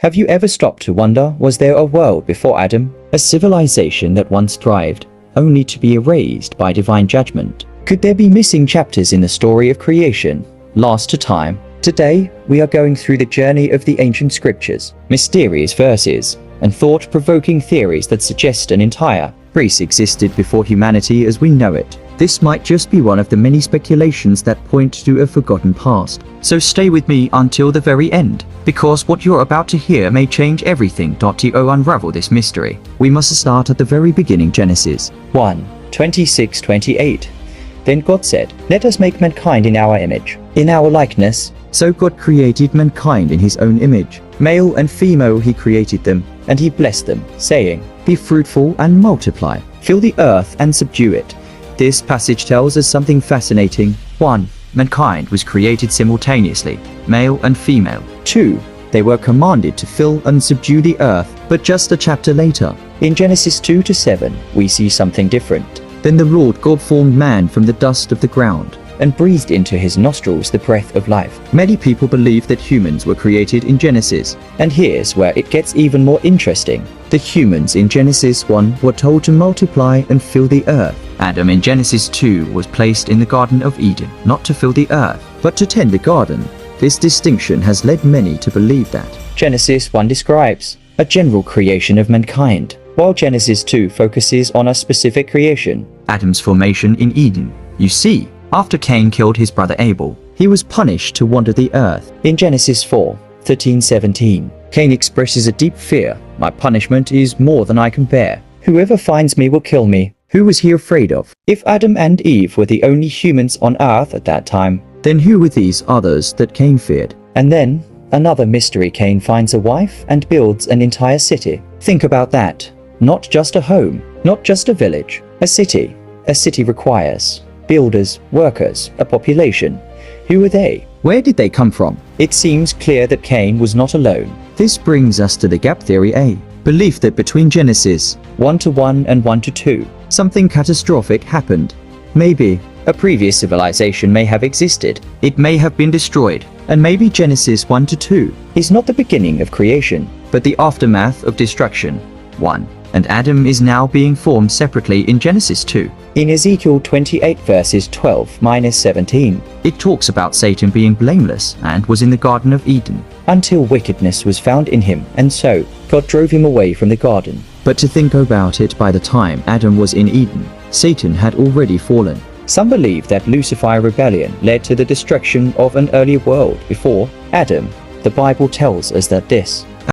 Have you ever stopped to wonder, was there a world before Adam? A civilization that once thrived, only to be erased by divine judgment? Could there be missing chapters in the story of creation, lost to time? Today, we are going through the journey of the ancient scriptures, mysterious verses, and thought-provoking theories that suggest an entire race existed before humanity as we know it. This might just be one of the many speculations that point to a forgotten past. So stay with me until the very end, because what you're about to hear may change everything. To unravel this mystery, we must start at the very beginning. Genesis 1:26-28. Then God said, "Let us make mankind in our image, in our likeness." So God created mankind in his own image. Male and female he created them, and he blessed them, saying, "Be fruitful and multiply, fill the earth and subdue it." This passage tells us something fascinating. 1. Mankind was created simultaneously, male and female. 2. They were commanded to fill and subdue the earth, but just a chapter later, in Genesis 2-7, we see something different. Then the Lord God formed man from the dust of the ground, and breathed into his nostrils the breath of life. Many people believe that humans were created in Genesis, and here's where it gets even more interesting. The humans in Genesis 1 were told to multiply and fill the earth. Adam in Genesis 2 was placed in the Garden of Eden, not to fill the earth, but to tend the garden. This distinction has led many to believe that Genesis 1 describes a general creation of mankind, while Genesis 2 focuses on a specific creation, Adam's formation in Eden. You see, after Cain killed his brother Abel, he was punished to wander the earth. In Genesis 4:13-17, Cain expresses a deep fear. "My punishment is more than I can bear. Whoever finds me will kill me." Who was he afraid of? If Adam and Eve were the only humans on earth at that time, then who were these others that Cain feared? And then, another mystery. Cain finds a wife and builds an entire city. Think about that. Not just a home, not just a village, a city. A city requires builders, workers, a population. Who were they? Where did they come from? It seems clear that Cain was not alone. This brings us to the gap theory, a belief that between Genesis 1-1 and 1-2, something catastrophic happened. Maybe a previous civilization may have existed. It may have been destroyed. And maybe Genesis 1-2 is not the beginning of creation, but the aftermath of destruction. 1. And Adam is now being formed separately in Genesis 2. In Ezekiel 28 verses 12-17, it talks about Satan being blameless and was in the Garden of Eden, until wickedness was found in him, and so God drove him away from the garden. But to think about it, by the time Adam was in Eden, Satan had already fallen. Some believe that Lucifer's rebellion led to the destruction of an earlier world before Adam. The Bible tells us that this